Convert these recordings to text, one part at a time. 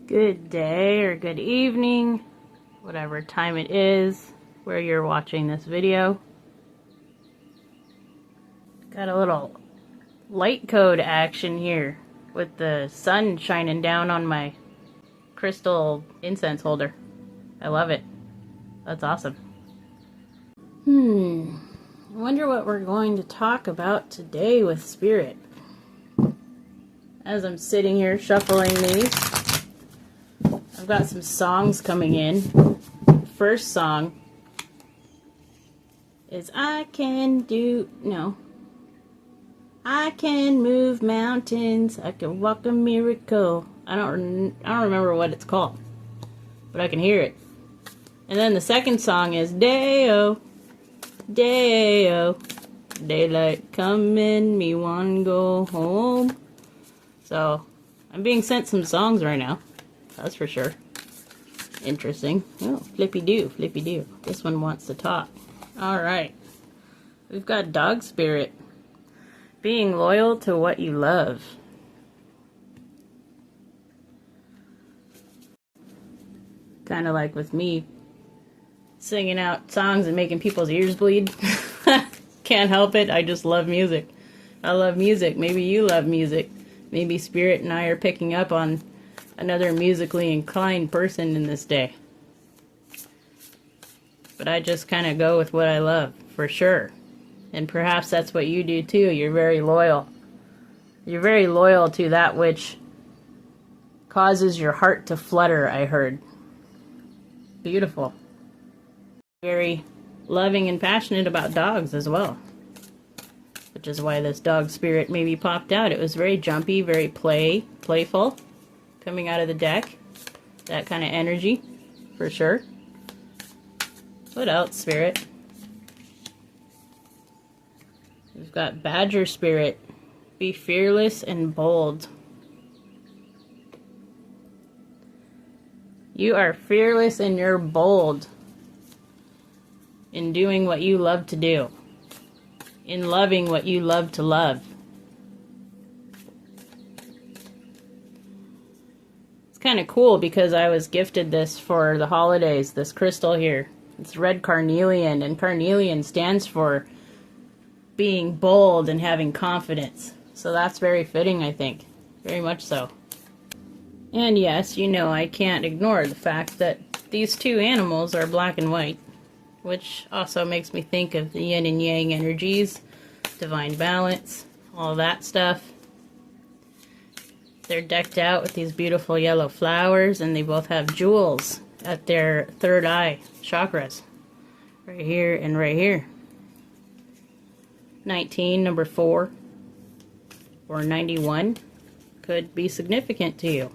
Good day or good evening, whatever time it is where you're watching this video. Got a little light code action here with the sun shining down on my crystal incense holder. I love it. That's awesome. I wonder what we're going to talk about today with Spirit. As I'm sitting here shuffling these, I've got some songs coming in. The first song is I can move mountains, I can walk a miracle. I don't remember what it's called, but I can hear it. And then the second song is Day-O, Day-O, daylight coming, me want go home. So, I'm being sent some songs right now. That's for sure. Interesting. Oh, flippy-doo, flippy-doo. This one wants to talk. Alright. We've got Dog Spirit. Being loyal to what you love. Kind of like with me singing out songs and making people's ears bleed. Can't help it. I just love music. I love music. Maybe you love music. Maybe Spirit and I are picking up on another musically inclined person in this day. But I just kind of go with what I love, for sure. And perhaps that's what you do too. You're very loyal. You're very loyal to that which causes your heart to flutter, I heard. Beautiful. Very loving and passionate about dogs as well. Which is why this Dog Spirit maybe popped out. It was very jumpy, very playful, coming out of the deck. That kind of energy, for sure. What else, Spirit? We've got Badger Spirit. Be fearless and bold. You are fearless and you're bold in doing what you love to do. In loving what you love to love. It's kind of cool because I was gifted this for the holidays, this crystal here. It's red carnelian, and carnelian stands for being bold and having confidence. So that's very fitting, I think. Very much so. And yes, you know I can't ignore the fact that these two animals are black and white, which also makes me think of the yin and yang energies, divine balance, all that stuff. They're decked out with these beautiful yellow flowers, and they both have jewels at their third eye chakras. Right here and right here. 19, number 4, or 91 could be significant to you.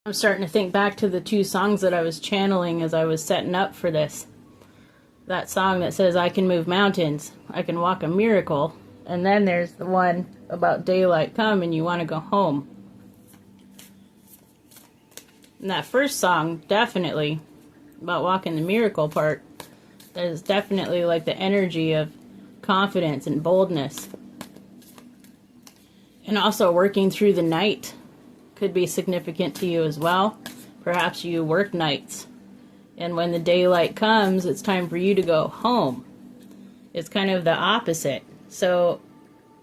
I'm starting to think back to the two songs that I was channeling as I was setting up for this. That song that says, I can move mountains, I can walk a miracle, and then there's the one about daylight come and you want to go home. And that first song, definitely, about walking the miracle part, that is definitely like the energy of confidence and boldness. And also working through the night could be significant to you as well. Perhaps you work nights, and when the daylight comes, it's time for you to go home. It's kind of the opposite. So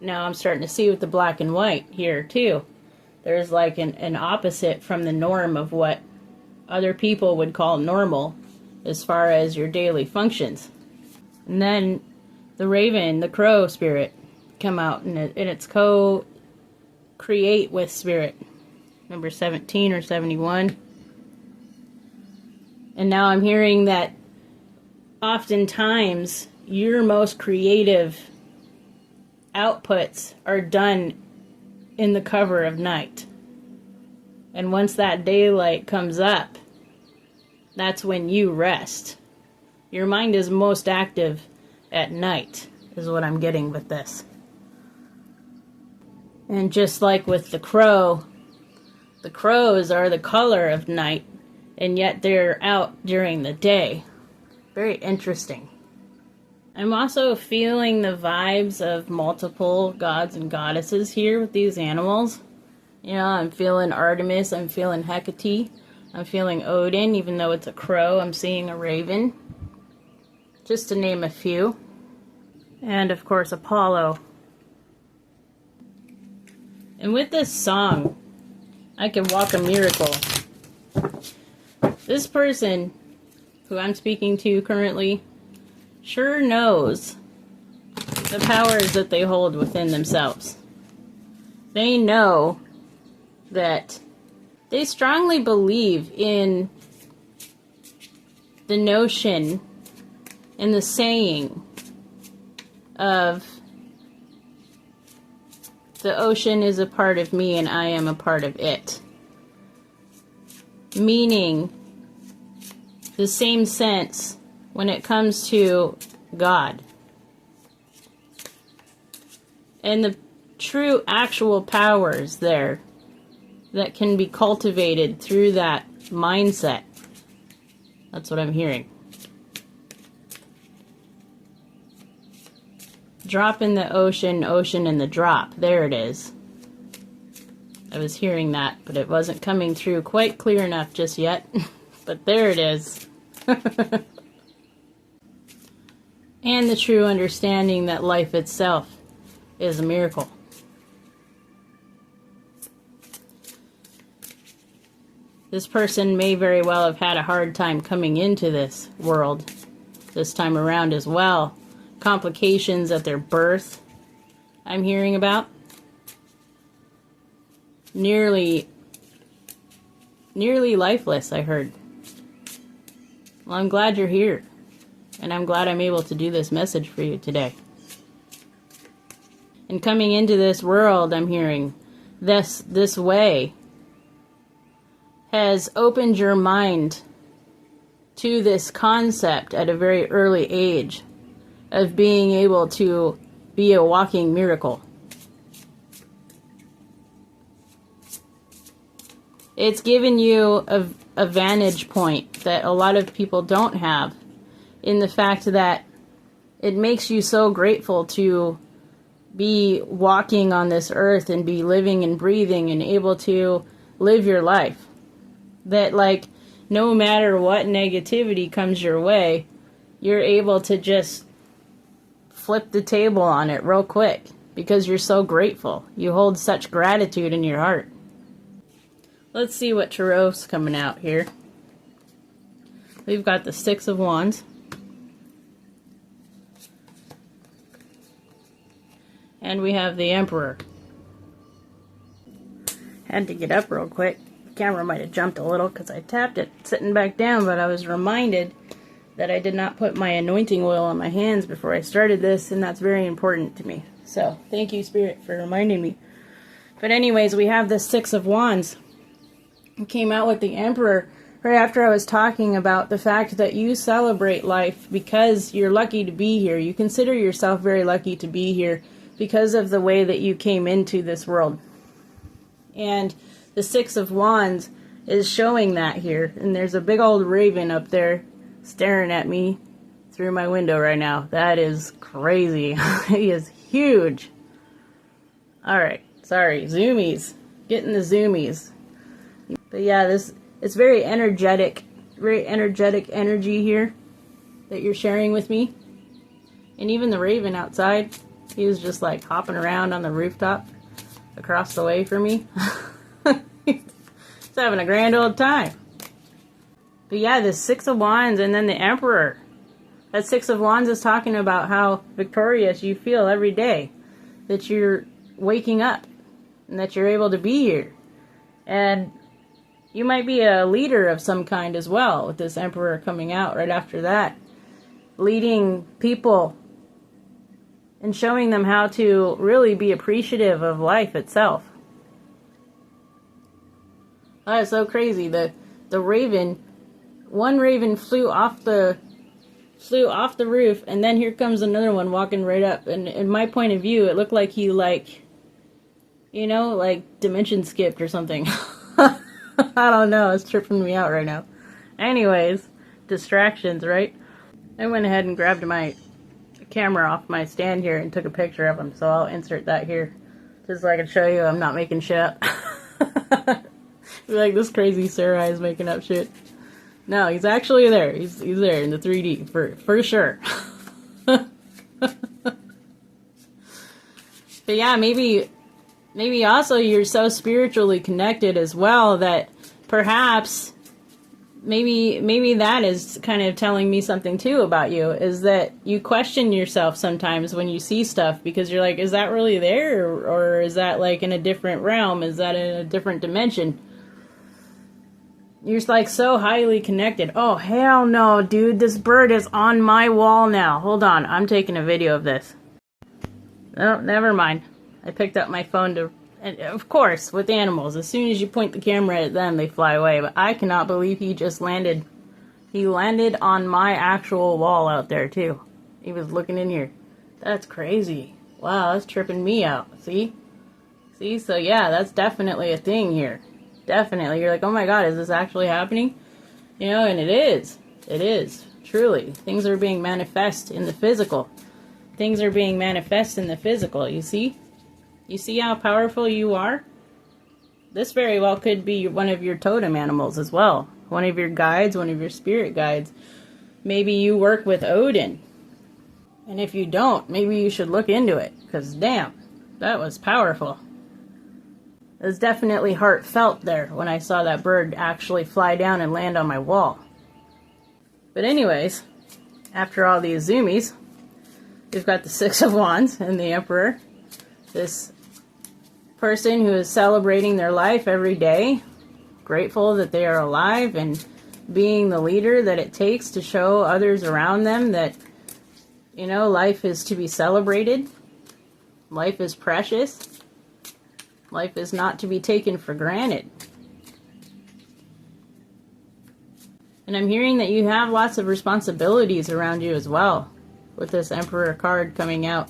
now I'm starting to see with the black and white here too. There's like an opposite from the norm of what other people would call normal as far as your daily functions. And then the raven, the crow spirit, come out, and it's co-create with Spirit. Number 17 or 71. And now I'm hearing that oftentimes your most creative outputs are done in the cover of night. And once that daylight comes up, that's when you rest. Your mind is most active at night, is what I'm getting with this. And just like with the crows are the color of night, and yet they're out during the day. Very interesting. I'm also feeling the vibes of multiple gods and goddesses here with these animals. You know, I'm feeling Artemis, I'm feeling Hecate, I'm feeling Odin, even though it's a crow, I'm seeing a raven. Just to name a few. And of course, Apollo. And with this song, I Can Walk a Miracle. This person who I'm speaking to currently sure knows the powers that they hold within themselves. They know that they strongly believe in the notion and the saying of the ocean is a part of me and I am a part of it. Meaning the same sense when it comes to God. And the true actual powers there that can be cultivated through that mindset. That's what I'm hearing. Drop in the ocean, ocean in the drop. There it is. I was hearing that, but it wasn't coming through quite clear enough just yet. But there it is. And the true understanding that life itself is a miracle. This person may very well have had a hard time coming into this world this time around as well. Complications at their birth, I'm hearing about. Nearly lifeless, I heard. Well, I'm glad you're here. And I'm glad I'm able to do this message for you today. And coming into this world, I'm hearing this way has opened your mind to this concept at a very early age of being able to be a walking miracle. It's given you a vantage point that a lot of people don't have, in the fact that it makes you so grateful to be walking on this earth and be living and breathing and able to live your life. That, like, no matter what negativity comes your way, you're able to just flip the table on it real quick because you're so grateful. You hold such gratitude in your heart. Let's see what Tarot's coming out here. We've got the Six of Wands. And we have the Emperor. Had to get up real quick. The camera might have jumped a little because I tapped it sitting back down, but I was reminded that I did not put my anointing oil on my hands before I started this, and that's very important to me. So, thank you, Spirit, for reminding me. But anyways, we have the Six of Wands. I came out with the Emperor right after I was talking about the fact that you celebrate life because you're lucky to be here. You consider yourself very lucky to be here because of the way that you came into this world. And the Six of Wands is showing that here. And there's a big old raven up there staring at me through my window right now. That is crazy. He is huge. Alright, sorry, zoomies. Getting the zoomies. But yeah, it's very energetic energy here that you're sharing with me. And even the raven outside, he was just like hopping around on the rooftop across the way from me. He's having a grand old time. But yeah, the Six of Wands and then the Emperor. That Six of Wands is talking about how victorious you feel every day. That you're waking up. And that you're able to be here. And you might be a leader of some kind as well, with this Emperor coming out right after that. Leading people and showing them how to really be appreciative of life itself. That is so crazy. The raven, one raven flew off the roof, and then here comes another one walking right up. And in my point of view, it looked like he, like, you know, like dimension skipped or something. I don't know, it's tripping me out right now. Anyways, distractions, right? I went ahead and grabbed my camera off my stand here and took a picture of him, so I'll insert that here just so I can show you I'm not making shit up. Like, this crazy Sarai is making up shit. No, he's actually there. He's there in the 3D for sure. But yeah, maybe also you're so spiritually connected as well that perhaps maybe that is kind of telling me something too about you, is that you question yourself sometimes when you see stuff, because you're like, is that really there, or is that like in a different realm? Is that in a different dimension? You're like so highly connected. Oh, hell no, dude. This bird is on my wall now. Hold on. I'm taking a video of this. Oh, never mind. I picked up my phone to... And of course, with animals, as soon as you point the camera at them, they fly away. But I cannot believe he just landed. He landed on my actual wall out there, too. He was looking in here. That's crazy. Wow, that's tripping me out. See? See? So yeah, that's definitely a thing here. Definitely. You're like, oh my god, is this actually happening? You know, and it is. It is. Truly. Things are being manifest in the physical. Things are being manifest in the physical, you see? You see how powerful you are? This very well could be one of your totem animals as well. One of your guides, one of your spirit guides. Maybe you work with Odin. And if you don't, maybe you should look into it. Because damn, that was powerful. It was definitely heartfelt there when I saw that bird actually fly down and land on my wall. But anyways, after all these zoomies, we've got the Six of Wands and the Emperor. This person who is celebrating their life every day, grateful that they are alive, and being the leader that it takes to show others around them that, you know, life is to be celebrated. Life is precious. Life is not to be taken for granted. And I'm hearing that you have lots of responsibilities around you as well, with this Emperor card coming out.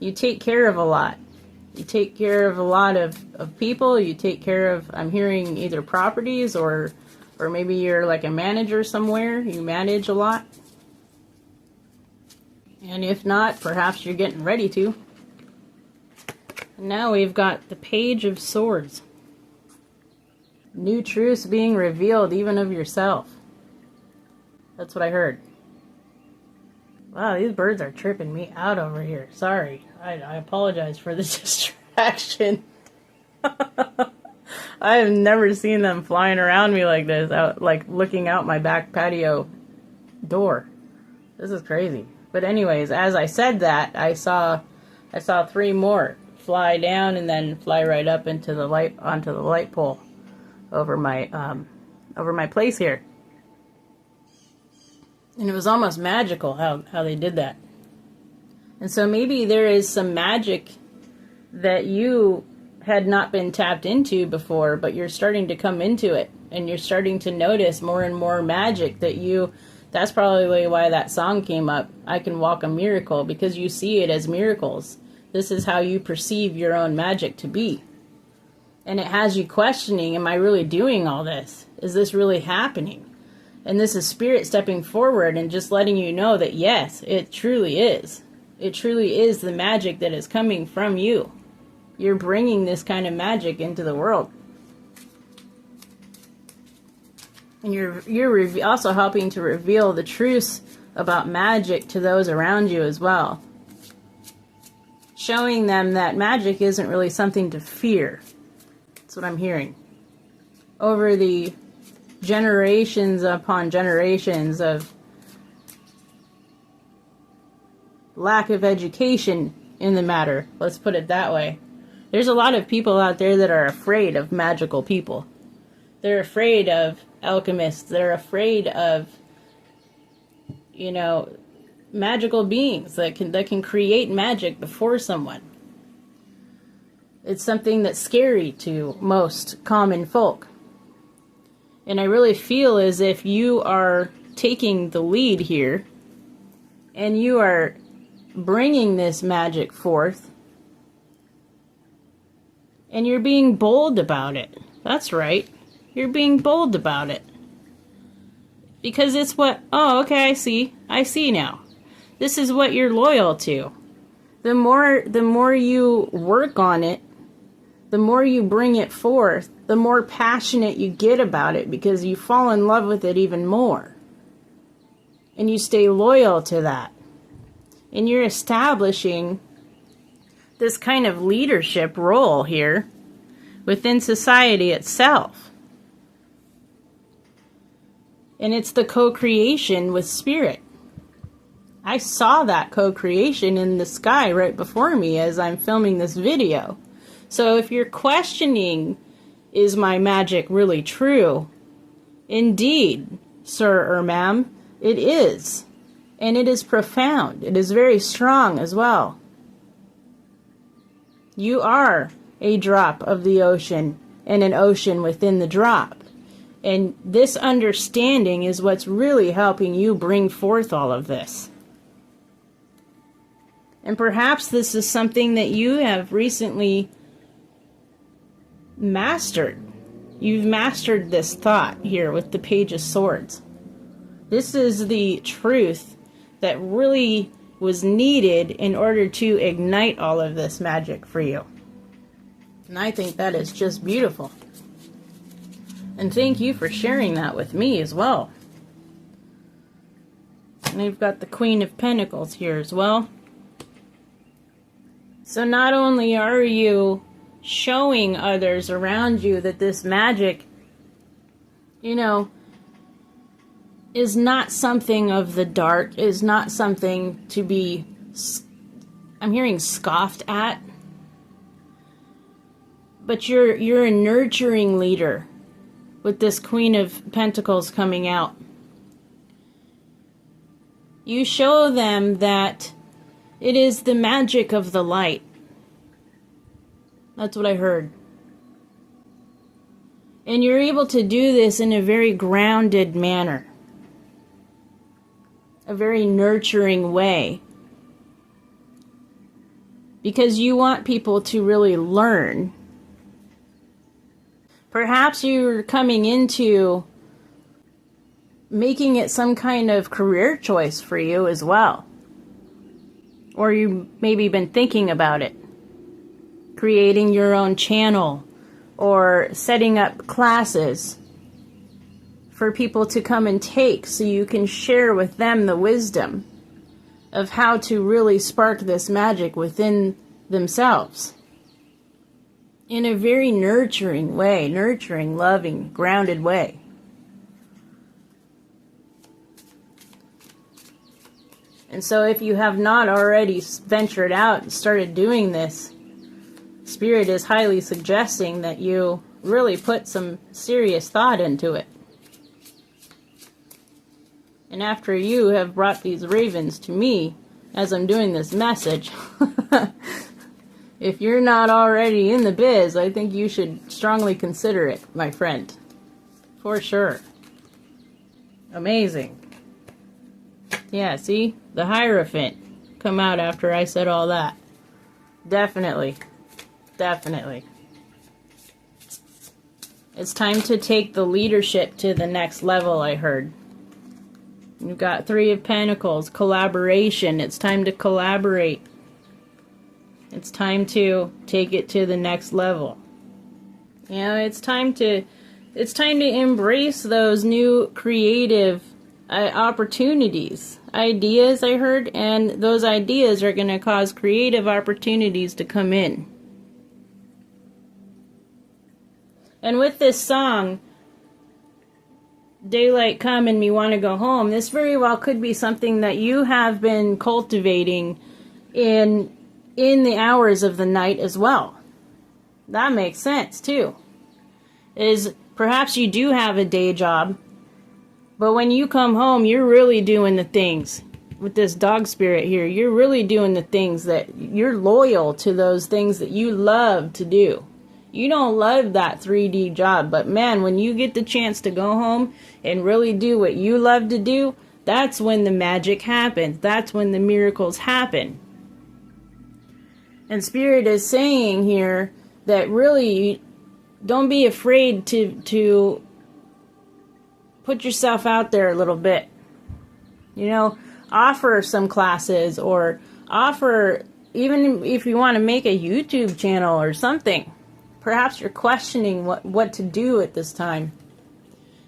You take care of a lot. You take care of a lot of people. You take care of, I'm hearing, either properties or maybe you're like a manager somewhere. You manage a lot. And if not, perhaps you're getting ready to. And now we've got the Page of Swords. New truths being revealed, even of yourself. That's what I heard. Wow, these birds are tripping me out over here. Sorry. I apologize for the distraction. I have never seen them flying around me like this, out, like looking out my back patio door. This is crazy. But anyways, as I said that, I saw 3 more fly down and then fly right up into the light, onto the light pole over my place here. And it was almost magical how they did that. And so maybe there is some magic that you had not been tapped into before, but you're starting to come into it. And you're starting to notice more and more magic that you... That's probably why that song came up, I Can Walk a Miracle, because you see it as miracles. This is how you perceive your own magic to be. And it has you questioning, am I really doing all this? Is this really happening? And this is Spirit stepping forward and just letting you know that yes, it truly is. It truly is the magic that is coming from you. You're bringing this kind of magic into the world. And you're also helping to reveal the truths about magic to those around you as well. Showing them that magic isn't really something to fear. That's what I'm hearing. Over the generations upon generations of lack of education in the matter, let's put it that way. There's a lot of people out there that are afraid of magical people. They're afraid of alchemists. They're afraid of, you know, magical beings that can create magic before someone. It's something that's scary to most common folk. And I really feel as if you are taking the lead here and you are bringing this magic forth and you're being bold about it. That's right. You're being bold about it. Because it's what... Oh, okay, I see now. This is what you're loyal to. The more you work on it, the more you bring it forth, the more passionate you get about it, because you fall in love with it even more. And you stay loyal to that. And you're establishing this kind of leadership role here within society itself. And it's the co-creation with spirit. I saw that co-creation in the sky right before me as I'm filming this video. So if you're questioning, is my magic really true? Indeed, sir or ma'am, it is. And it is profound. It is very strong as well. You are a drop of the ocean and an ocean within the drop. And this understanding is what's really helping you bring forth all of this. And perhaps this is something that you have recently mastered. You've mastered this thought here with the Page of Swords. This is the truth that really was needed in order to ignite all of this magic for you. And I think that is just beautiful. And thank you for sharing that with me as well. And we've got the Queen of Pentacles here as well. So not only are you showing others around you that this magic, is not something of the dark, is not something to be, I'm hearing, scoffed at. But you're a nurturing leader with this Queen of Pentacles coming out. You show them that it is the magic of the light. That's what I heard. And you're able to do this in a very grounded manner. A very nurturing way. Because you want people to really learn. Perhaps you're coming into making it some kind of career choice for you as well. Or you maybe been thinking about it. Creating your own channel or setting up classes for people to come and take so you can share with them the wisdom of how to really spark this magic within themselves. In a very nurturing way, nurturing, loving, grounded way. And so if you have not already ventured out and started doing this, Spirit is highly suggesting that you really put some serious thought into it. And after you have brought these ravens to me, as I'm doing this message, if you're not already in the biz, I think you should strongly consider it, my friend. For sure. Amazing. Yeah, see? The Hierophant come out after I said all that. Definitely. Definitely. It's time to take the leadership to the next level, I heard. You've got Three of Pentacles, collaboration. It's time to collaborate. It's time to take it to the next level. It's time to embrace those new creative opportunities, ideas, I heard, and those ideas are going to cause creative opportunities to come in. And with this song, Daylight Come and Me Want to Go Home, this very well could be something that you have been cultivating in the hours of the night as well. That makes sense too. Is perhaps you do have a day job, but when you come home, you're really doing the things. With this dog spirit here, you're really doing the things that you're loyal to, those things that you love to do. You don't love that 3D job, but man, when you get the chance to go home and really do what you love to do, that's when the magic happens. That's when the miracles happen. And Spirit is saying here that really don't be afraid to put yourself out there a little bit. Offer some classes, or offer, even if you want to make a YouTube channel or something. perhaps you're questioning what to do at this time.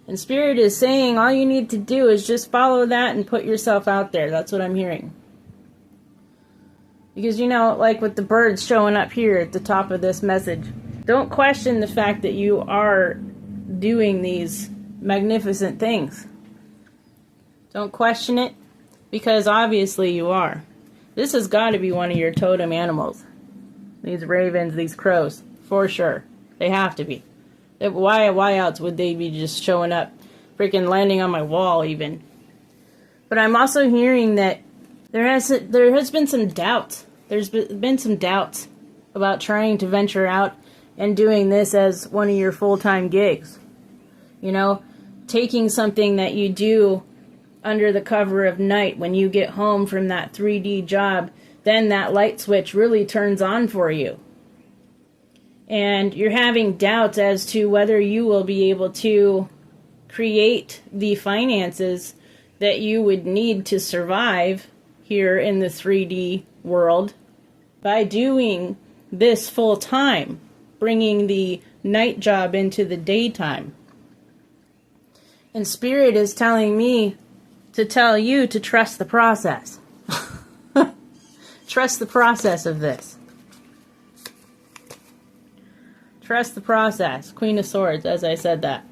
And Spirit is saying all you need to do is just follow that and put yourself out there. That's what I'm hearing. Because, like with the birds showing up here at the top of this message, don't question the fact that you are doing these magnificent things. Don't question it, because obviously you are. This has got to be one of your totem animals. These ravens, these crows, for sure. They have to be. Why else would they be just showing up, freaking landing on my wall even? But I'm also hearing that there has been some doubt. There's been some doubts about trying to venture out and doing this as one of your full-time gigs. Taking something that you do under the cover of night when you get home from that 3D job, then that light switch really turns on for you. And you're having doubts as to whether you will be able to create the finances that you would need to survive here in the 3D world by doing this full time, bringing the night job into the daytime. And Spirit is telling me to tell you to trust the process. Trust the process of this. Trust the process. Queen of Swords, as I said that.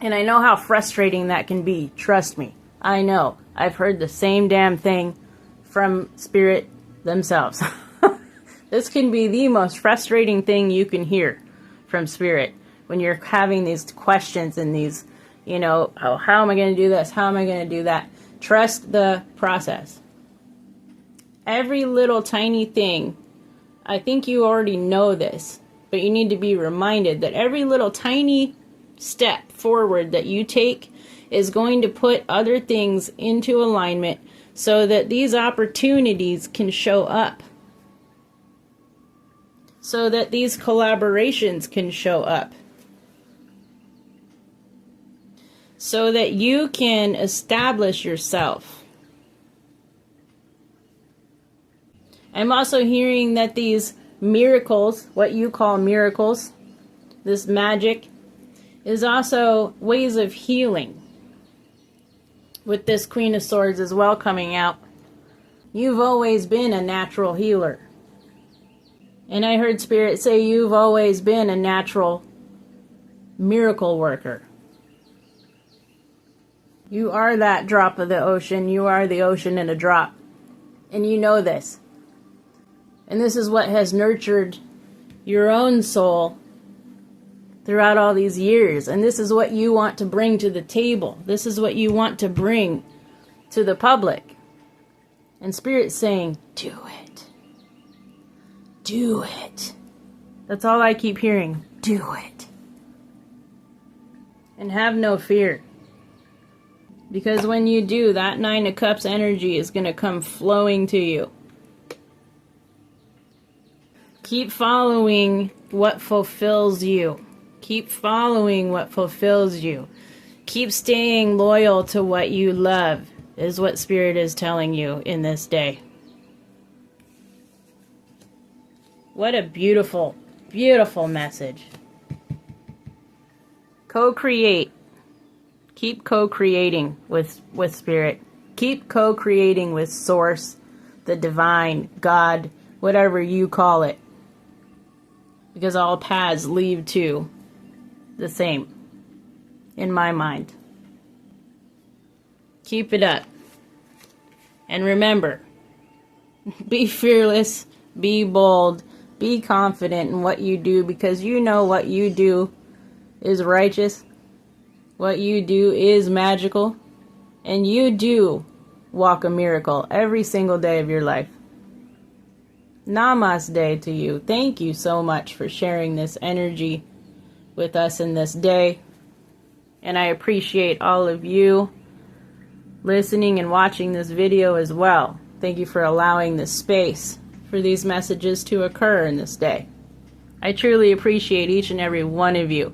And I know how frustrating that can be. Trust me. I know. I've heard the same damn thing from Spirit themselves. This can be the most frustrating thing you can hear from Spirit when you're having these questions and these, oh, how am I going to do this? How am I going to do that? Trust the process. Every little tiny thing, I think you already know this, but you need to be reminded that every little tiny step forward that you take is going to put other things into alignment so that these opportunities can show up. So that these collaborations can show up. So that you can establish yourself. I'm also hearing that these miracles, what you call miracles, this magic, is also ways of healing. With this Queen of Swords as well coming out. You've always been a natural healer. And I heard Spirit say you've always been a natural miracle worker. You are that drop of the ocean. You are the ocean in a drop. And you know this. And this is what has nurtured your own soul throughout all these years. And this is what you want to bring to the table. This is what you want to bring to the public. And Spirit's saying, do it. Do it. That's all I keep hearing. Do it. And have no fear. Because when you do, that Nine of Cups energy is going to come flowing to you. Keep following what fulfills you. Keep following what fulfills you. Keep staying loyal to what you love, is what Spirit is telling you in this day. What a beautiful, beautiful message. Co-create. Keep co-creating with Spirit. Keep co-creating with Source, the Divine, God, whatever you call it. Because all paths lead to the same, in my mind. Keep it up. And remember, be fearless, be bold, be confident in what you do, because you know what you do is righteous, what you do is magical, and you do walk a miracle every single day of your life. Namaste to you. Thank you so much for sharing this energy with us in this day. And I appreciate all of you listening and watching this video as well. Thank you for allowing this space for these messages to occur in this day. I truly appreciate each and every one of you.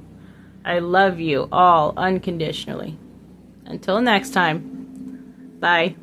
I love you all unconditionally. Until next time, bye.